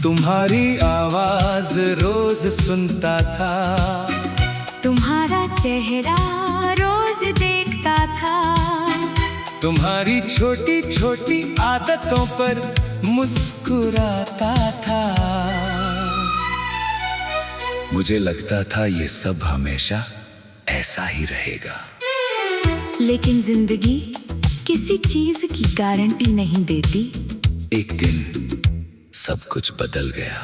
तुम्हारी आवाज रोज सुनता था, तुम्हारा चेहरा रोज देखता था, तुम्हारी छोटी छोटी आदतों पर मुस्कुराता था। मुझे लगता था ये सब हमेशा ऐसा ही रहेगा, लेकिन जिंदगी किसी चीज की गारंटी नहीं देती। एक दिन सब कुछ बदल गया।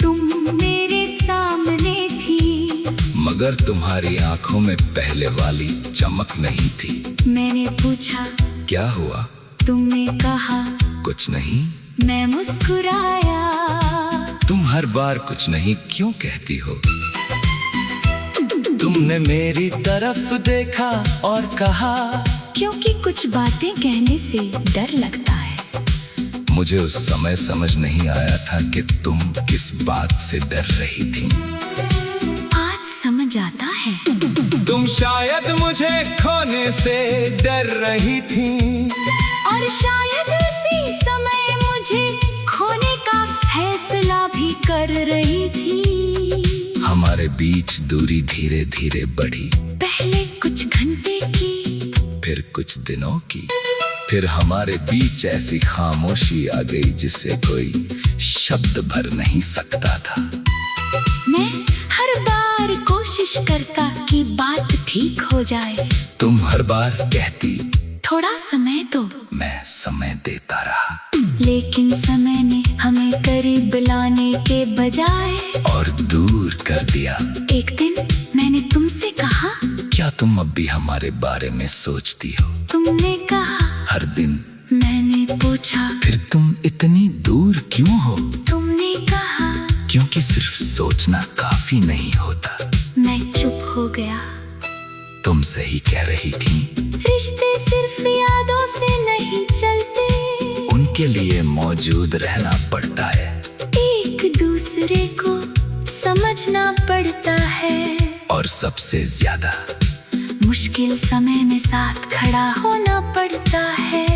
तुम मेरे सामने थी, मगर तुम्हारी आंखों में पहले वाली चमक नहीं थी। मैंने पूछा क्या हुआ? तुमने कहा कुछ नहीं। मैं मुस्कुराया। तुम हर बार कुछ नहीं क्यों कहती हो? तुमने मेरी तरफ देखा और कहा, क्योंकि कुछ बातें कहने से डर लगता है। मुझे उस समय समझ नहीं आया था कि तुम किस बात से डर रही थी। आज समझ आता है। तुम शायद मुझे खोने से डर रही थी, और शायद उसी समय मुझे खोने का फैसला भी कर रही थी। हमारे बीच दूरी धीरे धीरे बढ़ी, पहले कुछ घंटे की, फिर कुछ दिनों की, फिर हमारे बीच ऐसी खामोशी आ गई जिसे कोई शब्द भर नहीं सकता था। मैं हर बार कोशिश करता कि बात ठीक हो जाए। तुम हर बार कहती थोड़ा समय दो। मैं समय देता रहा, लेकिन समय ने हमें करीब लाने के बजाय और दूर कर दिया। एक दिन मैंने तुमसे कहा, क्या तुम अब भी हमारे बारे में सोचती हो? तुमने कहा हर दिन। मैंने पूछा फिर तुम इतनी दूर क्यों हो? तुमने कहा क्योंकि सिर्फ सोचना काफी नहीं होता। मैं चुप हो गया। तुम सही कह रही थी। रिश्ते सिर्फ यादों से नहीं चलते, उनके लिए मौजूद रहना पड़ता है। एक दूसरे को समझना पड़ता है, और सबसे ज्यादा मुश्किल समय में साथ खड़ा होना पड़ता है।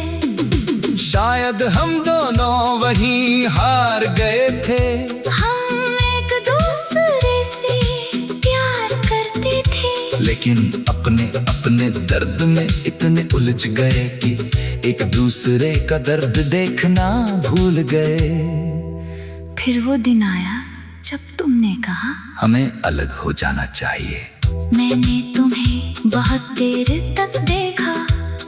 शायद हम दोनों वहीं हार गए थे। हम एक दूसरे से प्यार करते थे, लेकिन अपने अपने दर्द में इतने उलझ गए कि एक दूसरे का दर्द देखना भूल गए। फिर वो दिन आया जब तुमने कहा, हमें अलग हो जाना चाहिए। मैंने तुम्हें बहुत देर तक देखा।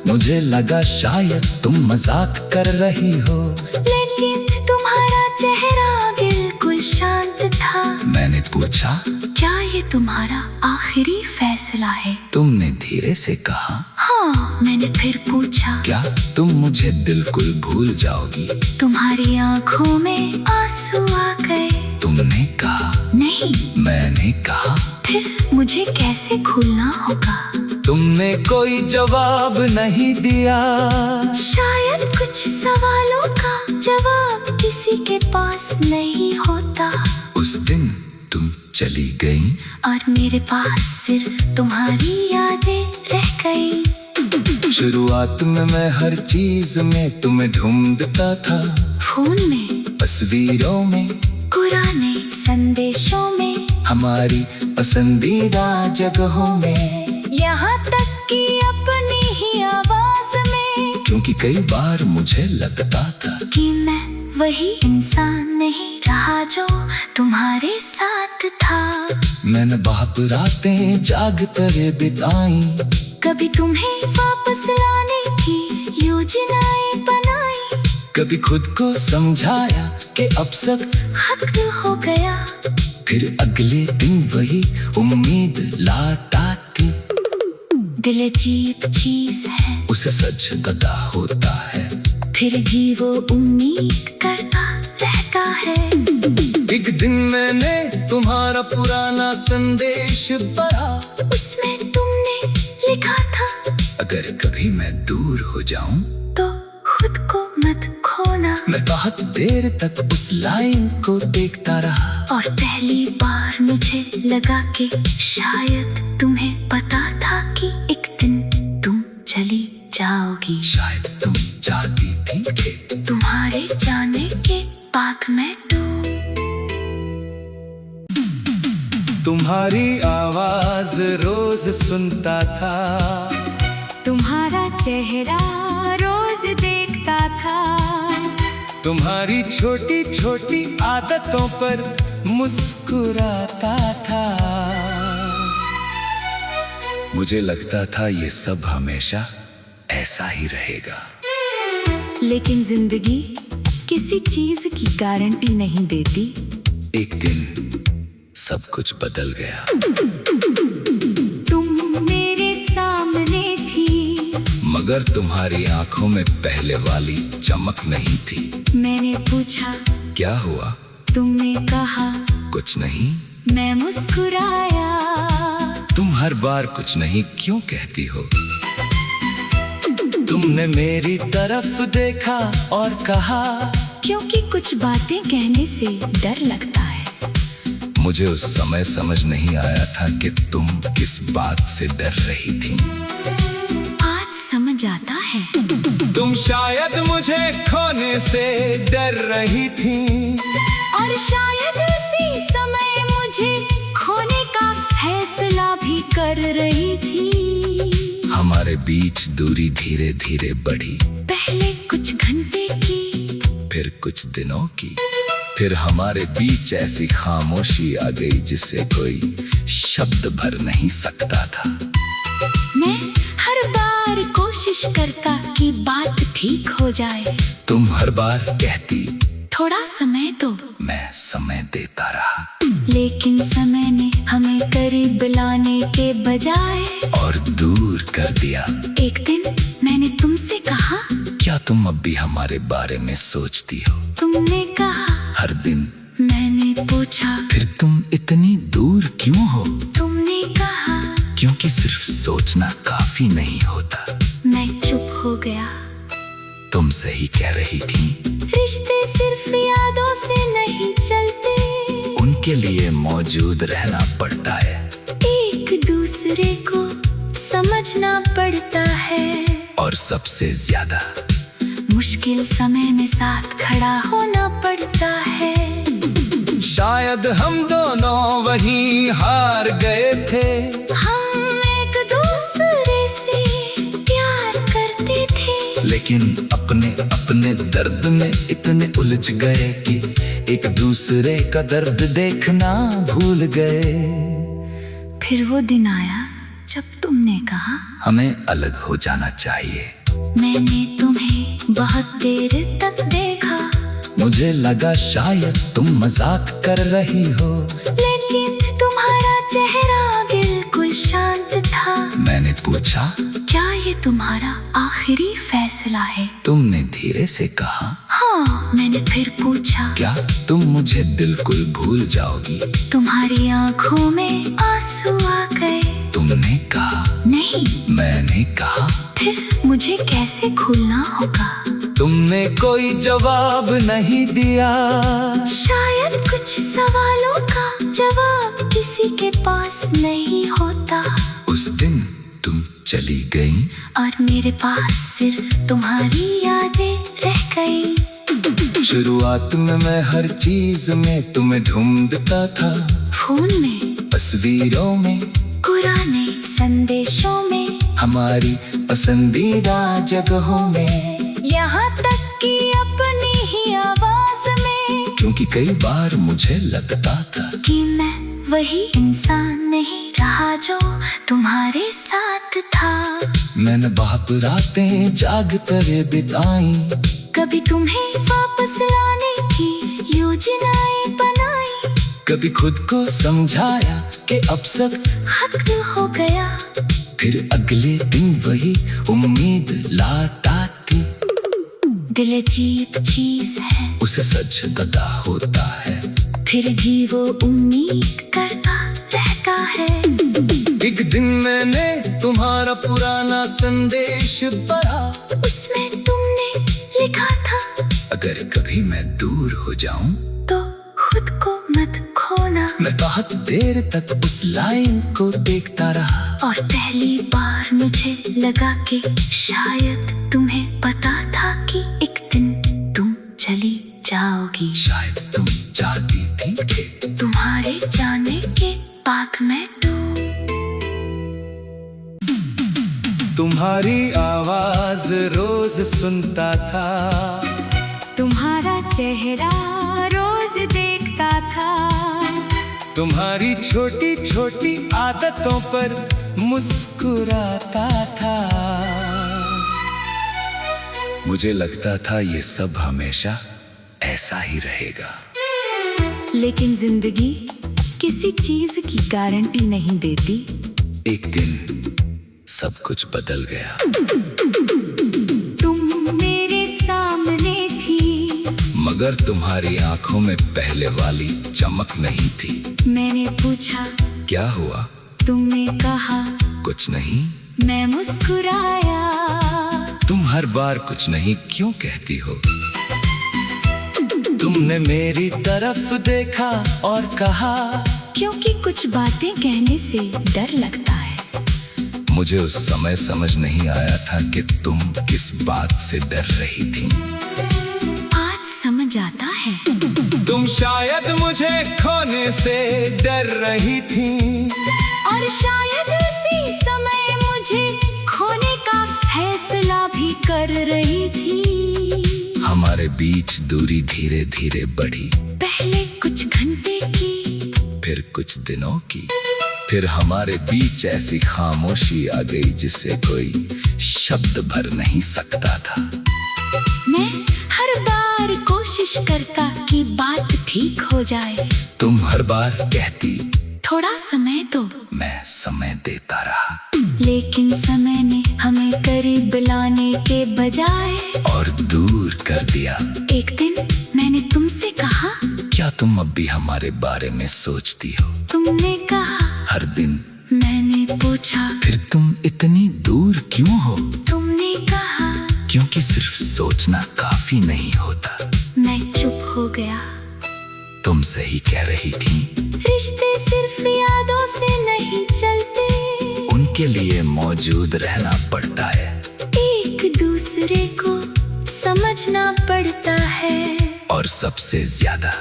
मुझे लगा शायद तुम मजाक कर रही हो, लेकिन तुम्हारा चेहरा बिल्कुल शांत था। मैंने पूछा, क्या ये तुम्हारा आखिरी फैसला है? तुमने धीरे से कहा, हाँ। मैंने फिर पूछा, क्या तुम मुझे बिल्कुल भूल जाओगी? तुम्हारी आंखों में आंसू आ गए। तुमने कहा, नहीं। मैंने कहा, फिर मुझे कैसे भूलना होगा? तुमने कोई जवाब नहीं दिया। शायद कुछ सवालों का जवाब किसी के पास नहीं होता। उस दिन तुम चली गई, और मेरे पास सिर्फ तुम्हारी यादें रह गई। शुरुआत में मैं हर चीज में तुम्हें ढूंढता था। फोन में, तस्वीरों में, पुराने संदेशों में, हमारी पसंदीदा जगहों में, यहाँ तक कि अपनी ही आवाज में। क्योंकि कई बार मुझे लगता था कि मैं वही इंसान नहीं रहा जो तुम्हारे साथ था। मैंने बहुत रातें जाग कर बिताई, कभी तुम्हें वापस लाने की योजनाएं बनाई, कभी खुद को समझाया कि अब सब खत्म हो गया। फिर अगले दिन वही उम्मीद लौट आती। दिल अजीब चीज है, उसे सच पता होता है, फिर भी वो उम्मीद करता रहता है। एक दिन मैंने तुम्हारा पुराना संदेश पढ़ा, उसमें तुमने लिखा था, अगर कभी मैं दूर हो जाऊं तो खुद को मत खोना। मैं बहुत देर तक उस लाइन को देखता रहा, और पहली बार मुझे लगा कि शायद तुम्हें पता था कि एक दिन तुम चली जाओगी। शायद तुम चाहती थी कि तुम्हारे जाने के बाद आँख में तो तुम्हारी आवाज रोज सुनता था, तुम्हारा चेहरा रोज देखता था, तुम्हारी छोटी छोटी आदतों पर मुस्कुराता था। मुझे लगता था ये सब हमेशा ऐसा ही रहेगा, लेकिन जिंदगी किसी चीज की गारंटी नहीं देती। एक दिन सब कुछ बदल गया। तुम मेरे सामने थी, मगर तुम्हारी आंखों में पहले वाली चमक नहीं थी। मैंने पूछा क्या हुआ? तुमने कहा कुछ नहीं। मैं मुस्कुराया। तुम हर बार कुछ नहीं क्यों कहती हो? तुमने मेरी तरफ देखा और कहा, क्योंकि कुछ बातें कहने से डर लगता है। मुझे उस समय समझ नहीं आया था कि तुम किस बात से डर रही थी। आज समझ आता है। तुम शायद मुझे खोने से डर रही थी, और शायद उसी समय मुझे खोने का फैसला भी कर रही थी। हमारे बीच दूरी धीरे धीरे बढ़ी, पहले कुछ घंटे की, फिर कुछ दिनों की। फिर हमारे बीच ऐसी खामोशी आ गई जिसे कोई शब्द भर नहीं सकता था। मैं हर बार कोशिश करता कि बात ठीक हो जाए। तुम हर बार कहती थोड़ा समय दो, मैं समय देता रहा, लेकिन समय ने हमें करीब लाने के बजाय और दूर कर दिया। एक दिन मैंने तुमसे कहा, क्या तुम अब भी हमारे बारे में सोचती हो? तुमने कहा हर दिन। मैंने पूछा फिर तुम इतनी दूर क्यों हो? तुमने कहा क्योंकि सिर्फ सोचना काफी नहीं होता। मैं चुप हो गया। तुम सही कह रही थी। रिश्ते सिर्फ यादों से नहीं चलते, उनके लिए मौजूद रहना पड़ता है, एक दूसरे को समझना पड़ता है, और सबसे ज्यादा मुश्किल समय में साथ खड़ा होना पड़ता है। शायद हम दोनों वहीं हार गए थे। हम एक दूसरे से प्यार करते थे, लेकिन अपने अपने दर्द में इतने उलझ गए कि एक दूसरे का दर्द देखना भूल गए। फिर वो दिन आया जब तुमने कहा हमें अलग हो जाना चाहिए। मैंने तुम्हें बहुत देर तक देखा, मुझे लगा शायद तुम मजाक कर रही हो, लेकिन तुम्हारा चेहरा बिल्कुल शांत था। मैंने पूछा क्या ये तुम्हारा आखिरी फैसला है? तुमने धीरे से कहा हाँ। मैंने फिर पूछा क्या तुम मुझे बिल्कुल भूल जाओगी? तुम्हारी आंखों में आंसू आ गए। तुमने कहा नहीं। मैंने कहा फिर मुझे कैसे भूलना होगा? तुमने कोई जवाब नहीं दिया। शायद कुछ सवालों का जवाब किसी के पास नहीं होता। उस दिन तुम चली गई और मेरे पास सिर्फ तुम्हारी यादें रह गई। शुरुआत में मैं हर चीज में तुम्हें ढूंढता था, फोन में, तस्वीरों में, पुराने संदेशों में, हमारी पसंदीदा जगहों में, यहाँ तक कि अपनी ही आवाज में। क्योंकि कई बार मुझे लगता था कि मैं वही इंसान नहीं रहा जो तुम्हारे साथ था। मैंने बहुत रातें जाग कर बिताई, कभी तुम्हें वापस लाने की योजनाएं बनाई, कभी खुद को समझाया कि अब सब खत्म हो गया। फिर अगले दिन वही उम्मीद लौट आती। दिल अजीब चीज है, उसे सच पता होता है, फिर भी वो उम्मीद करता रहता है। एक दिन मैंने तुम्हारा पुराना संदेश पढ़ा, उसमें तुमने लिखा था, अगर कभी मैं दूर हो जाऊं तो खुद को मत खोना। मैं बहुत देर तक उस लाइन को देखता रहा, और पहली बार मुझे लगा कि शायद तुम्हें पता था कि एक दिन तुम चली जाओगी। शायद तुम चाहती थी कि तुम्हारे जाने के बाद मैं तुम्हारी आवाज रोज सुनता था, तुम्हारा चेहरा रोज देखता था, तुम्हारी छोटी छोटी आदतों पर मुस्कुराता था। मुझे लगता था ये सब हमेशा ऐसा ही रहेगा, लेकिन जिंदगी किसी चीज की गारंटी नहीं देती। एक दिन सब कुछ बदल गया। तुम मेरे सामने थी, मगर तुम्हारी आंखों में पहले वाली चमक नहीं थी। मैंने पूछा क्या हुआ? तुमने कहा कुछ नहीं। मैं मुस्कुराया। तुम हर बार कुछ नहीं क्यों कहती हो? तुमने मेरी तरफ देखा और कहा क्योंकि कुछ बातें कहने से डर लगता है। मुझे उस समय समझ नहीं आया था कि तुम किस बात से डर रही थी। आज समझ आता है। तुम शायद मुझे खोने से डर रही थी, और शायद उसी समय मुझे खोने का फैसला भी कर रही थी। हमारे बीच दूरी धीरे धीरे बढ़ी, पहले कुछ घंटे की, फिर कुछ दिनों की। फिर हमारे बीच ऐसी खामोशी आ गई जिसे कोई शब्द भर नहीं सकता था। मैं हर बार कोशिश करता कि बात ठीक हो जाए। तुम हर बार कहती थोड़ा समय दो। मैं समय देता रहा, लेकिन समय ने हमें करीब लाने के बजाय और दूर कर दिया। एक दिन मैंने तुमसे कहा क्या तुम अब भी हमारे बारे में सोचती हो? तुमने कहा हर दिन। मैंने पूछा फिर तुम इतनी दूर क्यों हो? तुमने कहा क्योंकि सिर्फ सोचना काफी नहीं होता। मैं चुप हो गया। तुम सही कह रही थी। रिश्ते सिर्फ यादों से नहीं चलते, उनके लिए मौजूद रहना पड़ता है, एक दूसरे को समझना पड़ता है, और सबसे ज्यादा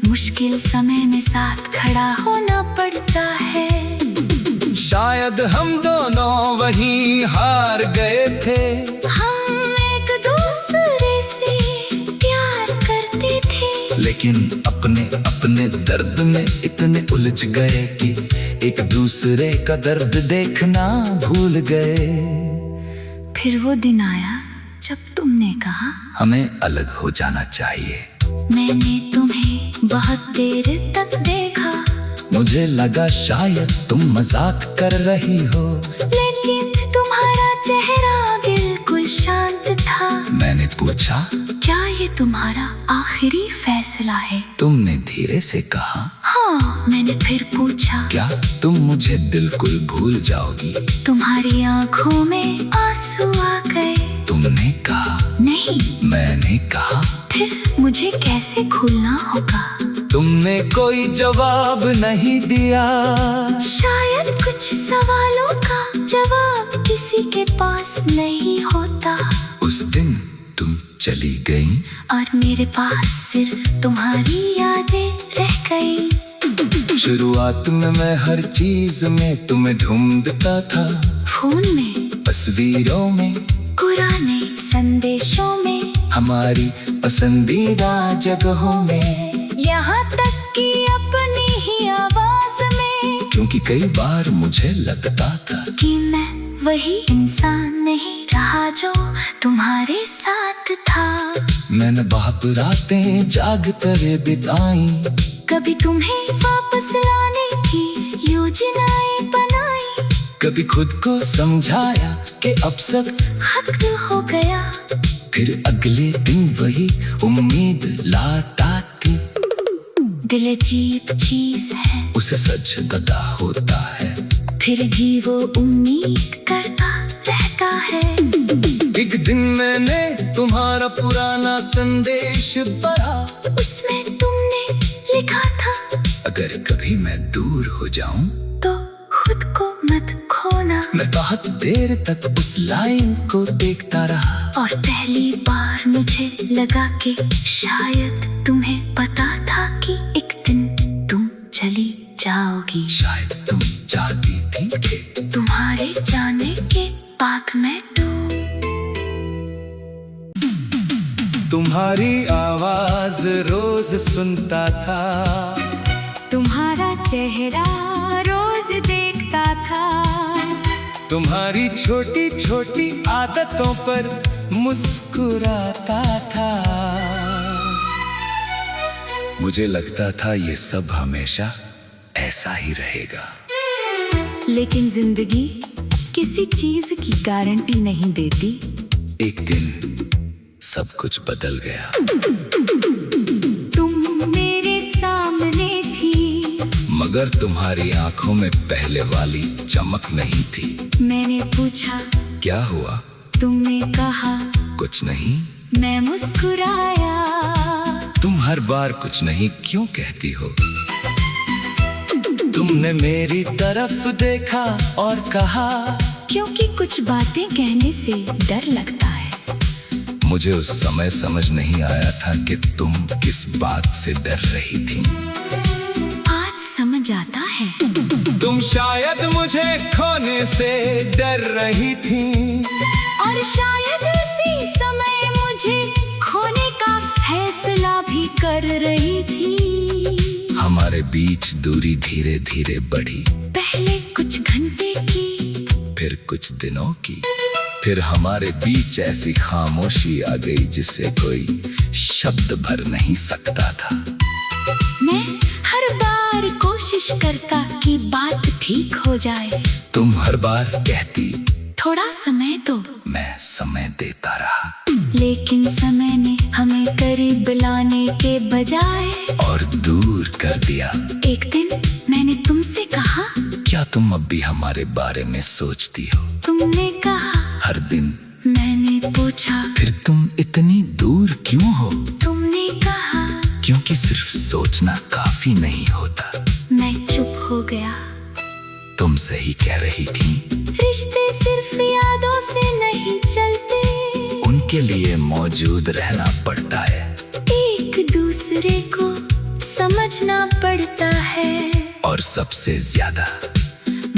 मुश्किल समय में साथ खड़ा होना पड़ता है। शायद हम दोनों वहीं हार गए थे। हम एक दूसरे से प्यार करते थे, लेकिन अपने अपने दर्द में इतने उलझ गए कि एक दूसरे का दर्द देखना भूल गए। फिर वो दिन आया जब तुमने कहा हमें अलग हो जाना चाहिए। मैंने तुम्हें बहुत देर तक देखा, मुझे लगा शायद तुम मजाक कर रही हो, लेकिन तुम्हारा चेहरा बिल्कुल शांत था। मैंने पूछा क्या ये तुम्हारा आखिरी फैसला है? तुमने धीरे से कहा हाँ। मैंने फिर पूछा क्या तुम मुझे बिल्कुल भूल जाओगी? तुम्हारी आंखों में आंसू आ गए। तुमने कहा नहीं। मैंने कहा फिर मुझे कैसे भूलना होगा? तुमने कोई जवाब नहीं दिया। शायद कुछ सवालों का जवाब किसी के पास नहीं होता। उस दिन तुम चली गई और मेरे पास सिर्फ तुम्हारी यादें रह गई। शुरुआत में मैं हर चीज में तुम्हें ढूंढता था, फोन में, तस्वीरों में, पुराने संदेशों में, हमारी पसंदीदा जगहों में, यहाँ तक कि अपनी ही आवाज में। क्योंकि कई बार मुझे लगता था कि मैं वही इंसान नहीं रहा जो तुम्हारे साथ था। मैंने बहुत रातें जाग कर बिताई, कभी तुम्हें वापस लाने की योजनाएं बनाई, कभी खुद को समझाया कि अब सब खत्म हो गया। फिर अगले दिन वही उम्मीद लौट आती। दिल अजीब चीज है, उसे सच पता होता है, फिर भी वो उम्मीद करता रहता है। एक दिन मैंने तुम्हारा पुराना संदेश पढ़ा, उसमें तुमने लिखा था अगर कभी मैं दूर हो जाऊं तो खुद को मत खो होना। मैं बहुत देर तक उस लाइन को देखता रहा और पहली बार मुझे लगा कि शायद तुम्हें पता था कि एक दिन तुम चली जाओगी। शायद तुम चाहती थी कि तुम्हारे जाने के बाद मैं तुम्हारी आवाज रोज सुनता था, तुम्हारा चेहरा रोज देखता था, तुम्हारी छोटी छोटी आदतों पर मुस्कुराता था। मुझे लगता था ये सब हमेशा ऐसा ही रहेगा। लेकिन जिंदगी किसी चीज की गारंटी नहीं देती। एक दिन सब कुछ बदल गया। तुम मेरे सामने थी, मगर तुम्हारी आंखों में पहले वाली चमक नहीं थी। मैंने पूछा क्या हुआ? तुमने कहा कुछ नहीं। मैं मुस्कुराया। तुम हर बार कुछ नहीं क्यों कहती हो? तुमने मेरी तरफ देखा और कहा, क्योंकि कुछ बातें कहने से डर लगता है। मुझे उस समय समझ नहीं आया था कि तुम किस बात से डर रही थी। आज समझ आता है। तुम शायद मुझे खोने से डर रही थी, और शायद उसी समय मुझे खोने का फैसला भी कर रही थी। हमारे बीच दूरी धीरे धीरे बढ़ी। पहले कुछ घंटे की, फिर कुछ दिनों की। फिर हमारे बीच ऐसी खामोशी आ गई जिसे कोई शब्द भर नहीं सकता था। मैं हर बार कोशिश करता कि बात ठीक हो जाए। तुम हर बार कहती थोड़ा समय दो। मैं समय देता रहा, लेकिन समय ने हमें करीब लाने के बजाय और दूर कर दिया। एक दिन मैंने तुमसे कहा, क्या तुम अब भी हमारे बारे में सोचती हो? तुमने कहा हर दिन। मैंने पूछा फिर तुम इतनी दूर क्यों हो? तुमने कहा क्योंकि सिर्फ सोचना काफी नहीं होता। मैं चुप हो गया। तुम सही कह रही थी। रिश्ते सिर्फ यादों से नहीं चलते, उनके लिए मौजूद रहना पड़ता है। एक दूसरे को समझना पड़ता है, और सबसे ज्यादा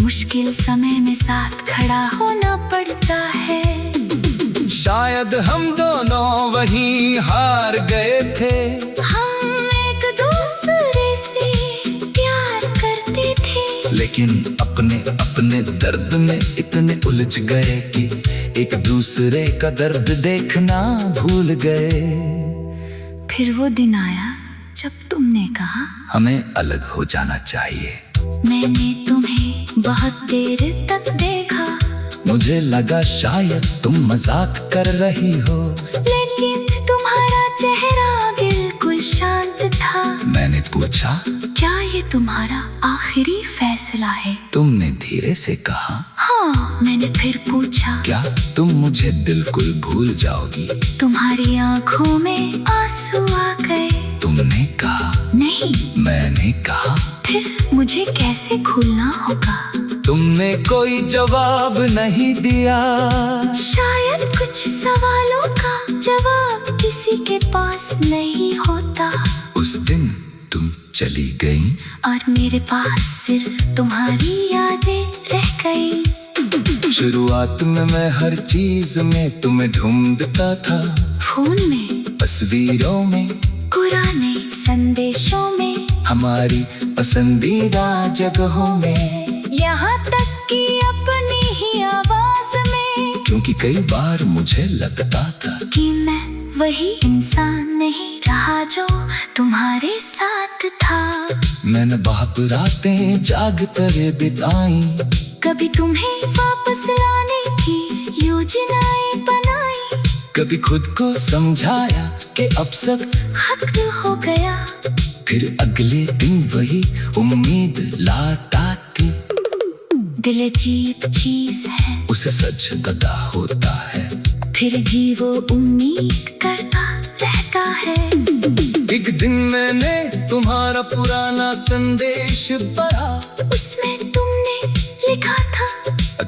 मुश्किल समय में साथ खड़ा होना पड़ता है। शायद हम दोनों वहीं हार गए थे। हम एक दूसरे से प्यार करते थे, लेकिन अपने अपने दर्द में इतने उलझ गए कि एक दूसरे का दर्द देखना भूल गए। फिर वो दिन आया जब तुमने कहा हमें अलग हो जाना चाहिए। मैंने तुम्हें बहुत देर तक देखा, मुझे लगा शायद तुम मजाक कर रही हो, लेकिन तुम्हारा चेहरा बिल्कुल शांत था। मैंने पूछा क्या ये तुम्हारा आखिरी फैसला है? तुमने धीरे से कहा हाँ। मैंने फिर पूछा क्या तुम मुझे बिल्कुल भूल जाओगी? तुम्हारी आंखों में आंसू आ गए। तुमने कहा नहीं। मैंने कहा फिर मुझे कैसे भूलना होगा? तुमने कोई जवाब नहीं दिया। शायद कुछ सवालों का जवाब किसी के पास नहीं होता। उस दिन तुम चली गई और मेरे पास सिर्फ तुम्हारी यादें रह गई। शुरुआत में मैं हर चीज में तुम्हें ढूंढता था। फोन में, तस्वीरों में, पुराने संदेशों में, हमारी पसंदीदा जगहों में, यहाँ तक कि अपनी ही आवाज में। क्योंकि कई बार मुझे लगता था कि मैं वही इंसान नहीं रहा जो तुम्हारे साथ था। मैंने बहुत रातें जाग कर बिताई, कभी तुम्हें वापस लाने की योजनाएं बनाई, कभी खुद को समझाया कि अब सब खत्म हो गया। फिर अगले दिन वही उम्मीद लौट आती। दिल अजीब चीज है, उसे सच पता होता है, फिर भी वो उम्मीद करता रहता है। एक दिन मैंने तुम्हारा पुराना संदेश पढ़ा, उसमें तुमने लिखा था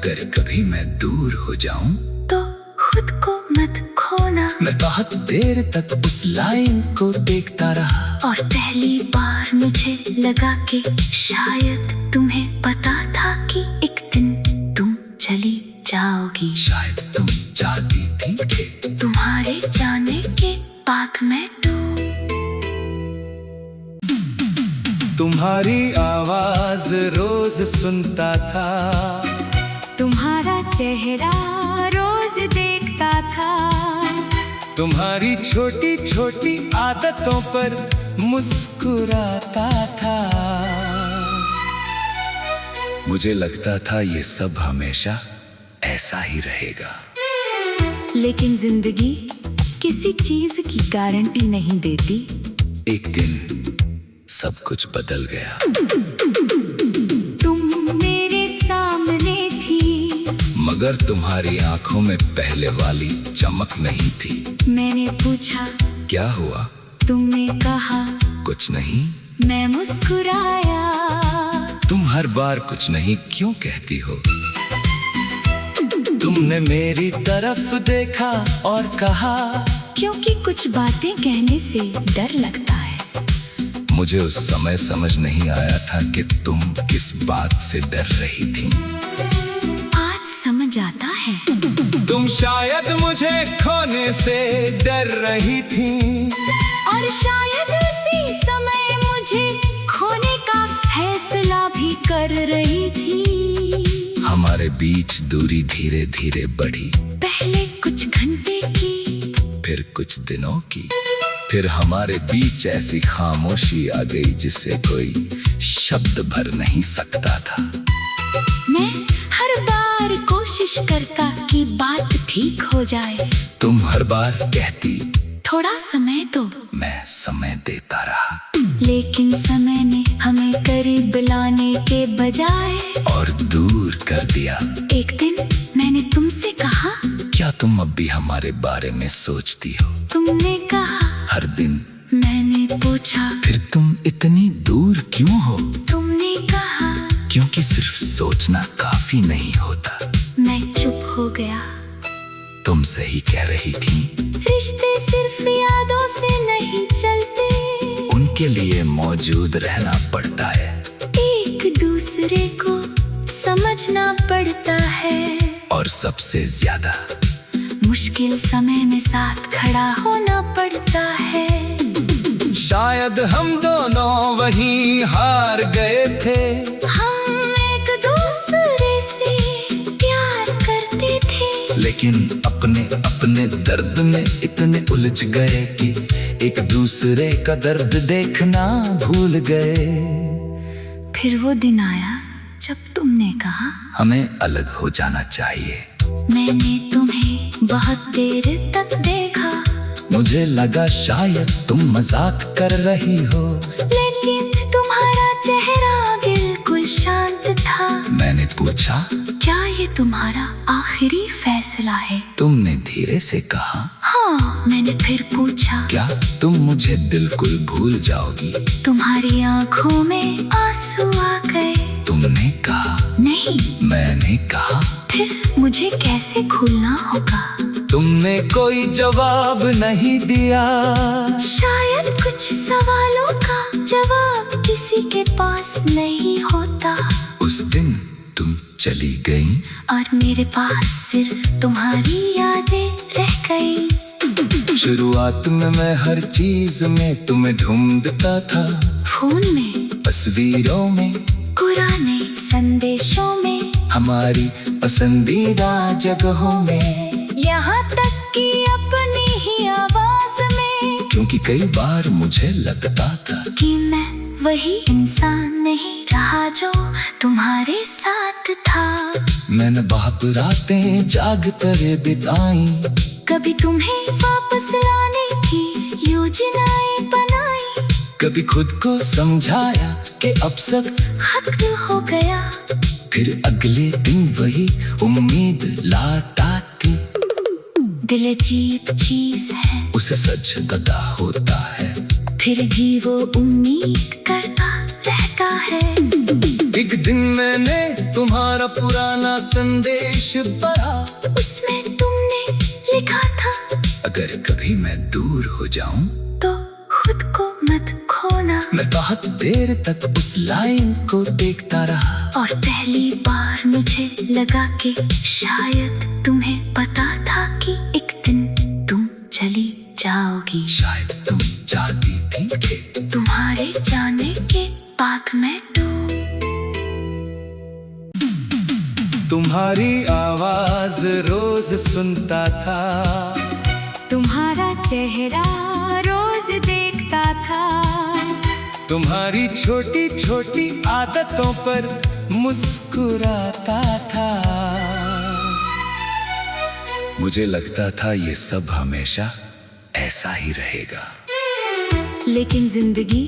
अगर कभी मैं दूर हो जाऊं तो खुद को मत खोना। मैं बहुत देर तक उस लाइन को देखता रहा और पहली बार मुझे लगा कि शायद तुम्हें पता था कि एक दिन तुम चली जाओगी। शायद तुम चाहती थी कि तुम्हारे जाने के बाद मैं तुम्हारी आवाज रोज सुनता था, तुम्हारा चेहरा रोज देखता था, तुम्हारी छोटी छोटी आदतों पर मुस्कुराता था। मुझे लगता था ये सब हमेशा ऐसा ही रहेगा। लेकिन जिंदगी किसी चीज की गारंटी नहीं देती। एक दिन सब कुछ बदल गया। तुम मेरे सामने थी, मगर तुम्हारी आंखों में पहले वाली चमक नहीं थी। मैंने पूछा क्या हुआ? तुमने कहा कुछ नहीं। मैं मुस्कुराया। तुम हर बार कुछ नहीं क्यों कहती हो? तुमने मेरी तरफ देखा और कहा, क्योंकि कुछ बातें कहने से डर लगता है। मुझे उस समय समझ नहीं आया था कि तुम किस बात से डर रही थी। आज समझ आता है। तुम शायद मुझे खोने से डर रही थी, और शायद उसी समय मुझे खोने का फैसला भी कर रही थी। हमारे बीच दूरी धीरे धीरे बढ़ी, पहले कुछ घंटे की, फिर कुछ दिनों की। फिर हमारे बीच ऐसी खामोशी आ गई जिसे कोई शब्द भर नहीं सकता था। मैं हर बार कोशिश करता कि बात ठीक हो जाए। तुम हर बार कहती थोड़ा समय दो। मैं समय देता रहा, लेकिन समय ने हमें करीब लाने के बजाय और दूर कर दिया। एक दिन मैंने तुमसे कहा, क्या तुम अब भी हमारे बारे में सोचती हो? तुमने कहा हर दिन। मैंने पूछा फिर तुम इतनी दूर क्यों हो? तुमने कहा क्योंकि सिर्फ सोचना काफी नहीं होता। मैं चुप हो गया। तुम सही कह रही थी। रिश्ते सिर्फ यादों से नहीं चलते, उनके लिए मौजूद रहना पड़ता है। एक दूसरे को समझना पड़ता है, और सबसे ज्यादा मुश्किल समय में साथ खड़ा होना पड़ता है। शायद हम दोनों वहीं हार गए थे। हम एक दूसरे से प्यार करते थे, लेकिन अपने अपने दर्द में इतने उलझ गए कि एक दूसरे का दर्द देखना भूल गए। फिर वो दिन आया जब तुमने कहा हमें अलग हो जाना चाहिए। मैंने तुम्हें बहुत देर तक देखा, मुझे लगा शायद तुम मजाक कर रही हो, लेकिन तुम्हारा चेहरा बिल्कुल शांत था। मैंने पूछा क्या ये तुम्हारा आखिरी फैसला है? तुमने धीरे से कहा हाँ। मैंने फिर पूछा क्या तुम मुझे बिल्कुल भूल जाओगी? तुम्हारी आंखों में आंसू आ गए। तुमने कहा नहीं। मैंने कहा फिर मुझे कैसे भूलना होगा? तुमने कोई जवाब नहीं दिया। शायद कुछ सवालों का जवाब किसी के पास नहीं होता। उस दिन तुम चली गई और मेरे पास सिर्फ तुम्हारी यादें रह गई। शुरुआत में मैं हर चीज में तुम्हें ढूंढता था, फोन में, तस्वीरों में, पुराने संदेशों में, हमारी पसंदीदा जगहों में, यहाँ तक कि अपनी ही आवाज में। क्योंकि कई बार मुझे लगता था कि मैं वही इंसान नहीं रहा जो तुम्हारे साथ था। मैंने बहुत रातें जाग कर बिताई, कभी तुम्हें वापस लाने की योजनाएं बनाई, कभी खुद को समझाया कि अब सब खत्म हो गया। फिर अगले दिन वही उम्मीद लौट आती। दिल अजीब चीज है, उसे सच पता होता है, फिर भी वो उम्मीद करता रहता है। एक दिन मैंने तुम्हारा पुराना संदेश पढ़ा, उसमें तुमने लिखा था, अगर कभी मैं दूर हो जाऊं तो खुद को मत खोना। मैं बहुत देर तक उस लाइन को देखता रहा, और पहली बार मुझे लगा कि शायद तुम्हें पता था कि एक दिन तुम चली जाओगी। शायद तुम चाहती थी कि तुम्हारे जाने के बाद मैं तुम्हारी आवाज रोज सुनता था, तुम्हारा चेहरा रोज देखता था, तुम्हारी छोटी छोटी आदतों पर मुस्कुराता था। मुझे लगता था ये सब हमेशा ऐसा ही रहेगा। लेकिन जिंदगी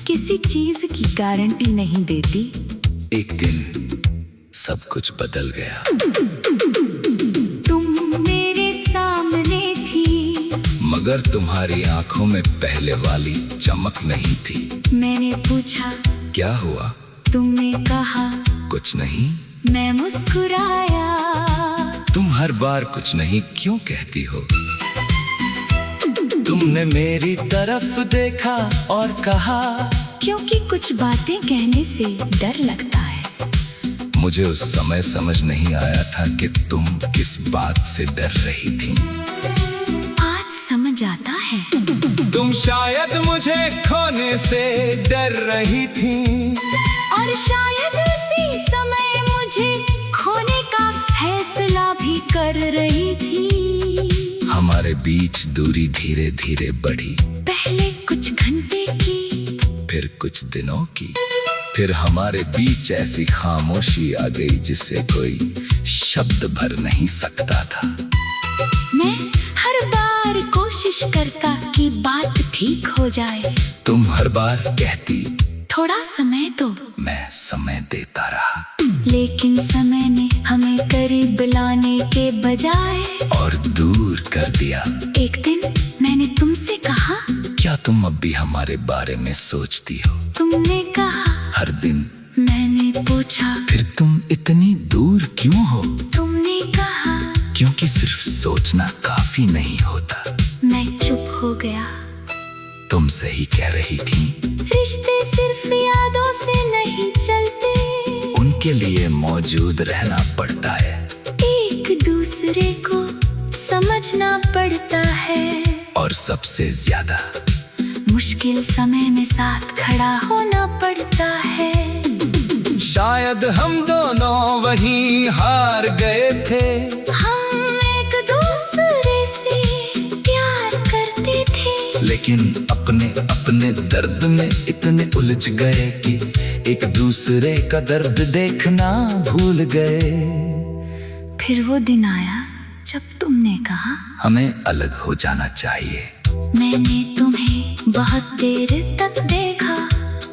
किसी चीज की गारंटी नहीं देती। एक दिन सब कुछ बदल गया। तुम मेरे सामने थी, मगर तुम्हारी आंखों में पहले वाली चमक नहीं थी। मैंने पूछा क्या हुआ? तुमने कहा कुछ नहीं। मैं मुस्कुराया। तुम हर बार कुछ नहीं क्यों कहती हो? तुमने मेरी तरफ देखा और कहा, क्योंकि कुछ बातें कहने से डर लगता है। मुझे उस समय समझ नहीं आया था कि तुम किस बात से डर रही थी। आज समझ आता है। तुम शायद मुझे खोने से डर रही थी, और शायद उसी समय मुझे खोने का फैसला भी कर रही थी। हमारे बीच दूरी धीरे धीरे बढ़ी, पहले कुछ घंटे की, फिर कुछ दिनों की। फिर हमारे बीच ऐसी खामोशी आ गई जिसे कोई शब्द भर नहीं सकता था। मैं हर बार कोशिश करता कि बात ठीक हो जाए। तुम हर बार कहती थोड़ा समय दो। मैं समय देता रहा, लेकिन समय ने हमें करीब लाने के बजाय और दूर कर दिया। एक दिन मैंने तुमसे कहा, क्या तुम अब भी हमारे बारे में सोचती हो? तुमने कहा हर दिन। मैंने पूछा फिर तुम इतनी दूर क्यों हो? तुमने कहा क्योंकि सिर्फ सोचना काफी नहीं होता। मैं चुप हो गया। तुम सही कह रही थी। रिश्ते सिर्फ यादों से नहीं चलते, उनके लिए मौजूद रहना पड़ता है। एक दूसरे को समझना पड़ता है, और सबसे ज्यादा मुश्किल समय में साथ खड़ा होना पड़ता है। शायद हम दोनों वहीं हार गए थे। हम एक दूसरे से प्यार करते थे, लेकिन अपने अपने दर्द में इतने उलझ गए कि एक दूसरे का दर्द देखना भूल गए। फिर वो दिन आया जब तुमने कहा हमें अलग हो जाना चाहिए। मैंने तुम्हें बहुत देर तक देखा,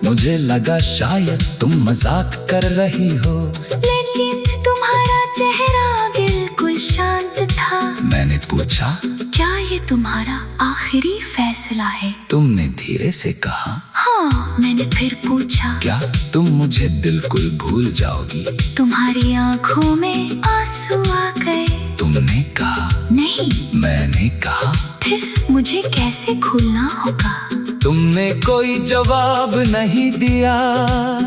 मुझे लगा शायद तुम मजाक कर रही हो, लेकिन तुम्हारा चेहरा बिल्कुल शांत था। मैंने पूछा क्या ये तुम्हारा आखिरी फैसला है? तुमने धीरे से कहा हाँ। मैंने फिर पूछा क्या तुम मुझे बिल्कुल भूल जाओगी? तुम्हारी आंखों में आंसू आ गए। तुमने कहा नहीं। मैंने कहा फिर मुझे कैसे भूलना होगा? तुमने कोई जवाब नहीं दिया।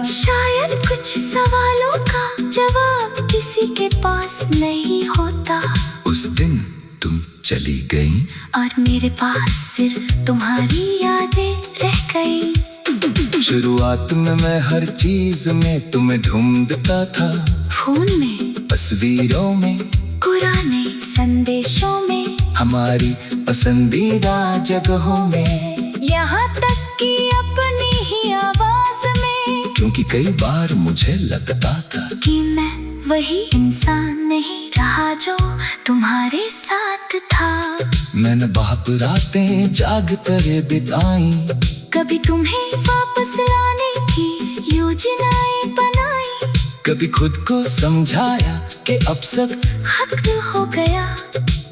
शायद कुछ सवालों का जवाब किसी के पास नहीं होता। उस दिन तुम चली गई, और मेरे पास सिर्फ तुम्हारी यादें रह गई। शुरुआत में मैं हर चीज में तुम्हें ढूंढता था, फोन में, तस्वीरों में, पुराने संदेशों में, हमारी पसंदीदा जगहों में, यहाँ तक कि अपनी ही आवाज में। क्योंकि कई बार मुझे लगता था कि मैं वही इंसान नहीं रहा जो तुम्हारे साथ था। मैंने बहुत रातें जाग कर बिताई, कभी तुम्हें वापस लाने की योजनाएं बनाई, कभी खुद को समझाया कि अब सब खत्म हो गया।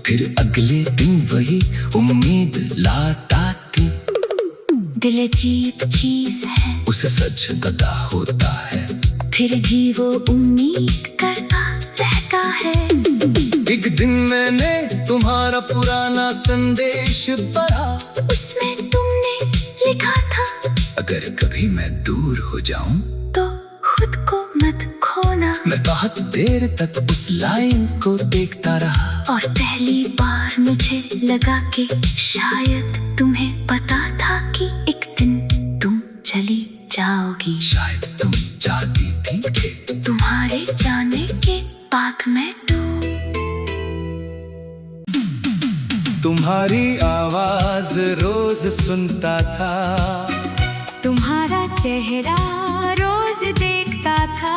फिर अगले दिन वही उम्मीद लौट आती। दिल अजीब चीज है, उसे सच पता होता है। फिर भी वो उम्मीद करता रहता है। एक दिन मैंने तुम्हारा पुराना संदेश पढ़ा, उसमें तुमने लिखा था, अगर कभी मैं दूर हो जाऊं तो खुद को मत खोना। मैं बहुत देर तक उस लाइन को देखता रहा, और पहली बार मुझे लगा कि शायद तुम्हें पता था कि एक दिन तुम चली जाओगी। शायद तुम चाहती थी कि तुम्हारे जाने के बाद मैं तुम्हारी आवाज रोज सुनता था, तुम्हारा चेहरा रोज देखता था,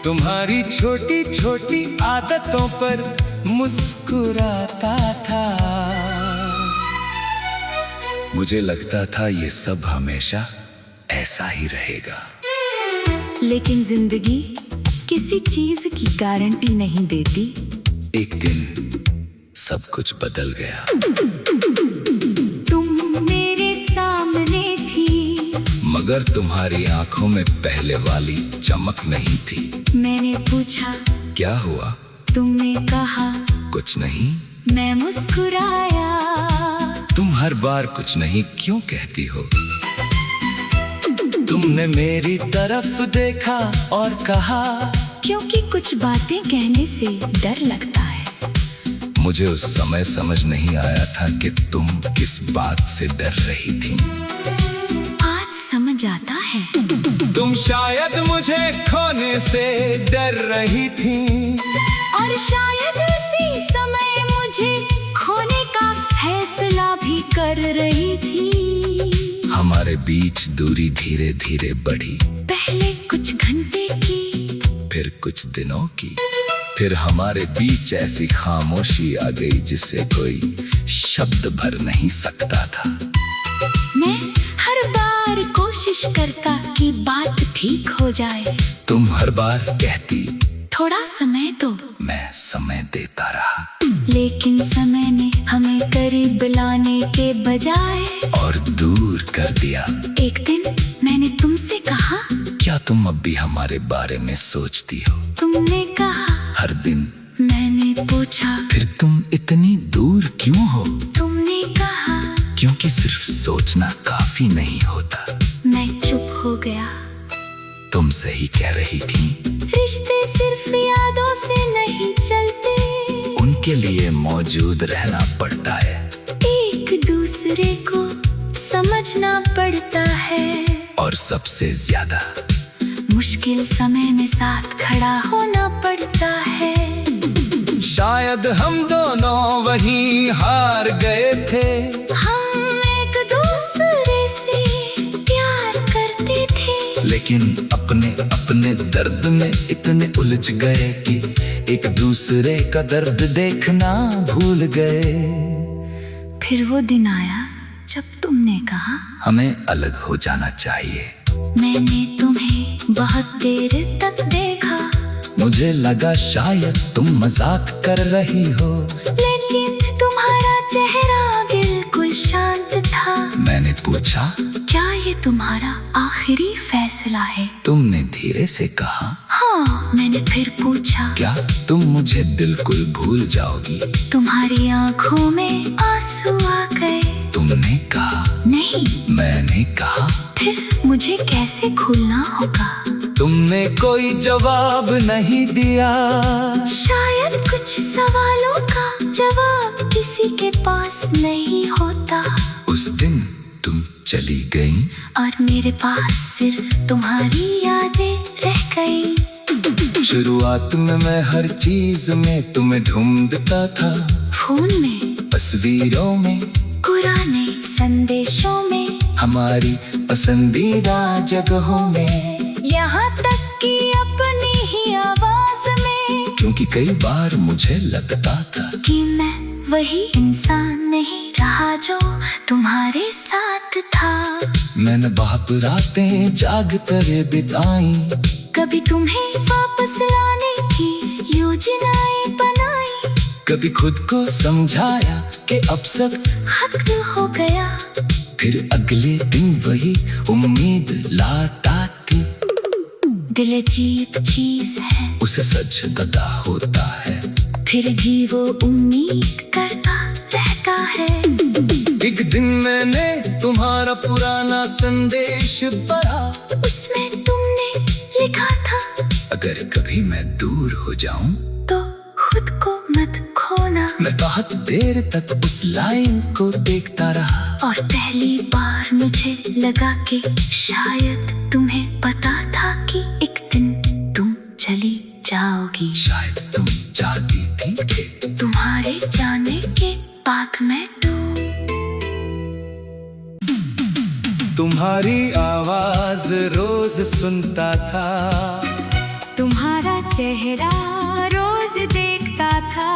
तुम्हारी छोटी छोटी आदतों पर मुस्कुराता था। मुझे लगता था ये सब हमेशा ऐसा ही रहेगा। लेकिन जिंदगी किसी चीज की गारंटी नहीं देती। एक दिन सब कुछ बदल गया। तुम मेरे सामने थी, मगर तुम्हारी आंखों में पहले वाली चमक नहीं थी। मैंने पूछा क्या हुआ? तुमने कहा कुछ नहीं। मैं मुस्कुराया। तुम हर बार कुछ नहीं क्यों कहती हो? तुमने मेरी तरफ देखा और कहा, क्योंकि कुछ बातें कहने से डर लगता है। मुझे उस समय समझ नहीं आया था कि तुम किस बात से डर रही थी। आज समझ आता है। तुम शायद मुझे खोने से डर रही थी, और शायद उसी समय मुझे खोने का फैसला भी कर रही थी। हमारे बीच दूरी धीरे धीरे बढ़ी, पहले कुछ घंटे की, फिर कुछ दिनों की। फिर हमारे बीच ऐसी खामोशी आ गई जिसे कोई शब्द भर नहीं सकता था। मैं हर बार कोशिश करता कि बात ठीक हो जाए। तुम हर बार कहती थोड़ा समय दो। मैं समय देता रहा, लेकिन समय ने हमें करीब लाने के बजाय और दूर कर दिया। एक दिन मैंने तुमसे कहा, क्या तुम अब भी हमारे बारे में सोचती हो? तुमने कहा हर दिन। मैंने पूछा, फिर तुम इतनी दूर क्यों हो? तुमने कहा क्योंकि सिर्फ सोचना काफी नहीं होता। मैं चुप हो गया। तुम सही कह रही थी। रिश्ते सिर्फ यादों से नहीं चलते, उनके लिए मौजूद रहना पड़ता है। एक दूसरे को समझना पड़ता है, और सबसे ज्यादा मुश्किल समय में साथ खड़ा होना पड़ता है। शायद हम दोनों वहीं हार गए थे। हम एक दूसरे से प्यार करते थे, लेकिन अपने अपने दर्द में इतने उलझ गए कि एक दूसरे का दर्द देखना भूल गए। फिर वो दिन आया जब तुमने कहा, हमें अलग हो जाना चाहिए। मैंने तुम्हें बहुत देर तक देखा, मुझे लगा शायद तुम मजाक कर रही हो, लेकिन तुम्हारा चेहरा बिल्कुल शांत था। मैंने पूछा, क्या ये तुम्हारा आखिरी फैसला है? तुमने धीरे से कहा, हाँ। मैंने फिर पूछा, क्या तुम मुझे बिल्कुल भूल जाओगी? तुम्हारी आंखों में आंसू आ गए। तुमने कहा, नहीं। मैंने कहा, फिर मुझे कैसे भूलना होगा? तुमने कोई जवाब नहीं दिया। शायद कुछ सवालों का जवाब किसी के पास नहीं होता। उस दिन तुम चली गई, और मेरे पास सिर्फ तुम्हारी यादें रह गई। शुरुआत में मैं हर चीज में तुम्हें ढूंढता था, फोन में, तस्वीरों में, पुराने संदेशों में, हमारी पसंदीदा जगहों में, यहाँ तक कि अपनी ही आवाज में। क्योंकि कई बार मुझे लगता था कि मैं वही इंसान नहीं रहा जो तुम्हारे साथ था। मैंने बहुत रातें जाग कर बिताई, कभी तुम्हें वापस लाने की योजनाएं बनाई, कभी खुद को समझाया कि अब सब खत्म हो गया। फिर अगले दिन वही उम्मीद लौट आती। दिल अजीब चीज है, उसे सच पता होता है, फिर भी वो उम्मीद करता रहता है। एक दिन मैंने तुम्हारा पुराना संदेश पढ़ा, उसमें तुमने लिखा था, अगर कभी मैं दूर हो जाऊं तो खुद को मत खोना। मैं बहुत देर तक उस लाइन को देखता रहा, और पहली बार मुझे लगा कि शायद तुम्हें पता था कि एक दिन तुम चली जाओगी। शायद तुम चाहती थी कि तुम्हारे जाने के बाद मैं तुम्हारी आवाज रोज सुनता था, तुम्हारा चेहरा रोज देखता था,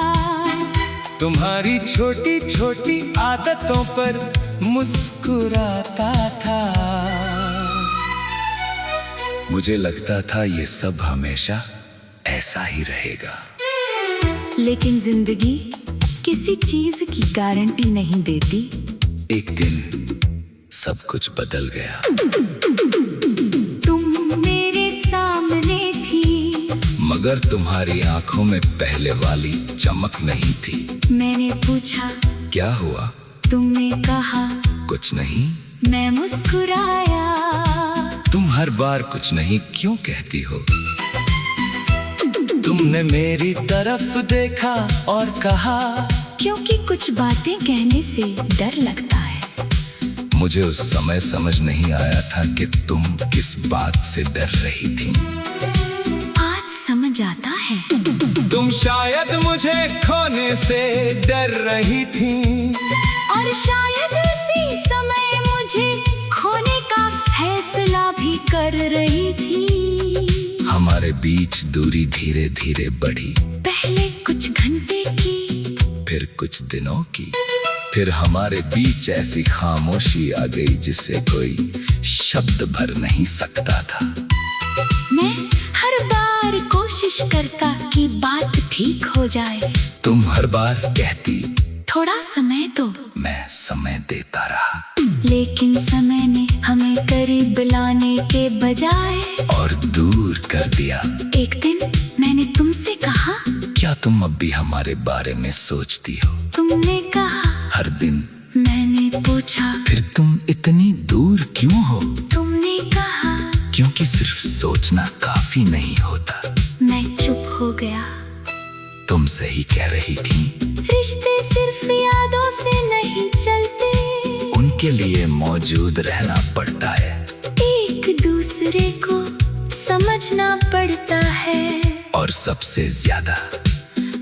तुम्हारी छोटी छोटी आदतों पर मुस्कुराता था। मुझे लगता था ये सब हमेशा ऐसा ही रहेगा, लेकिन जिंदगी किसी चीज की गारंटी नहीं देती। एक दिन सब कुछ बदल गया। तुम मेरे सामने थी, मगर तुम्हारी आंखों में पहले वाली चमक नहीं थी। मैंने पूछा क्या हुआ? तुमने कहा कुछ नहीं। मैं मुस्कुराया। तुम हर बार कुछ नहीं क्यों कहती हो? तुमने मेरी तरफ देखा और कहा, क्योंकि कुछ बातें कहने से डर लगता है। मुझे उस समय समझ नहीं आया था कि तुम किस बात से डर रही थी। आज समझ आता है। तुम शायद मुझे खोने से डर रही थी, और शायद उसी समय मुझे खोने का फैसला भी कर रही थी। हमारे बीच दूरी धीरे धीरे बढ़ी, पहले कुछ घंटे की, फिर कुछ दिनों की, फिर हमारे बीच ऐसी खामोशी आ गई जिसे कोई शब्द भर नहीं सकता था। मैं हर बार कोशिश करता कि बात ठीक हो जाए। तुम हर बार कहती थोड़ा समय दो, मैं समय देता रहा, लेकिन समय ने हमें करीब लाने के बजाय और दूर कर दिया। एक दिन मैंने तुमसे कहा, क्या तुम अब भी हमारे बारे में सोचती हो? तुमने कहा हर दिन। मैंने पूछा फिर तुम इतनी दूर क्यों हो? तुमने कहा क्योंकि सिर्फ सोचना काफी नहीं होता। मैं चुप हो गया। तुम सही कह रही थी, रिश्ते सिर्फ यादों से नहीं चलते, उनके लिए मौजूद रहना पड़ता है, एक दूसरे को समझना पड़ता है, और सबसे ज्यादा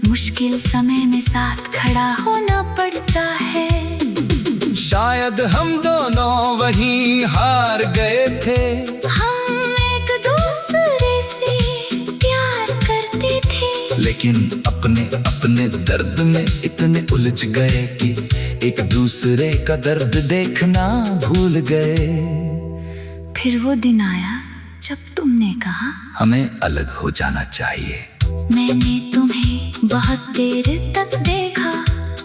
मुश्किल समय में साथ खड़ा होना पड़ता है। शायद हम दोनों वहीं हार गए थे, हम एक दूसरे से प्यार करते थे, लेकिन अपने अपने दर्द में इतने उलझ गए कि एक दूसरे का दर्द देखना भूल गए। फिर वो दिन आया जब तुमने कहा हमें अलग हो जाना चाहिए। मैंने तुम्हें बहुत देर तक देखा,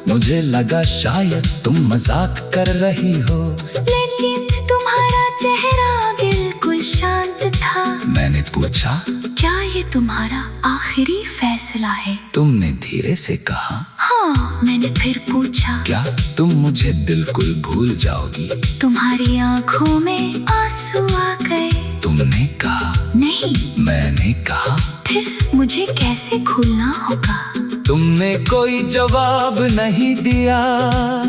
मुझे लगा शायद तुम मजाक कर रही हो, लेकिन तुम्हारा चेहरा बिल्कुल शांत था। मैंने पूछा, क्या ये तुम्हारा आखिरी फैसला है? तुमने धीरे से कहा, हाँ। मैंने फिर पूछा, क्या तुम मुझे बिल्कुल भूल जाओगी? तुम्हारी आंखों में आंसू आ गए। तुमने कहा, नहीं। मैंने कहा, फिर मुझे कैसे भूलना होगा? तुमने कोई जवाब नहीं दिया।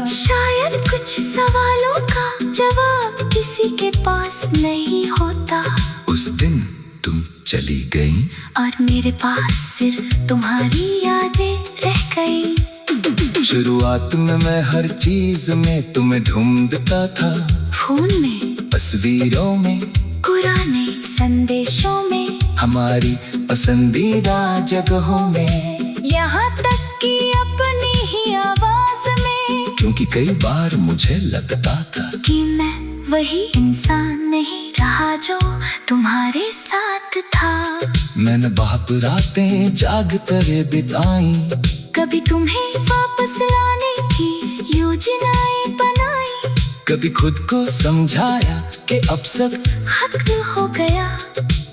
शायद कुछ सवालों का जवाब किसी के पास नहीं होता। उस दिन तुम चली गई, और मेरे पास सिर्फ तुम्हारी यादें रह गई। शुरुआत में मैं हर चीज में तुम्हें ढूंढता था, फोन में, तस्वीरों में, पुराने संदेशों में, हमारी पसंदीदा जगहों में, यहाँ तक कि अपनी ही आवाज में। क्योंकि कई बार मुझे लगता था कि मैं वही इंसान नहीं रहा जो तुम्हारे साथ था। मैंने बहुत रातें जाग कर बिताई, कभी तुम्हें वापस लाने की योजनाएं बनाई, कभी खुद को समझाया कि अब सब खत्म हो गया।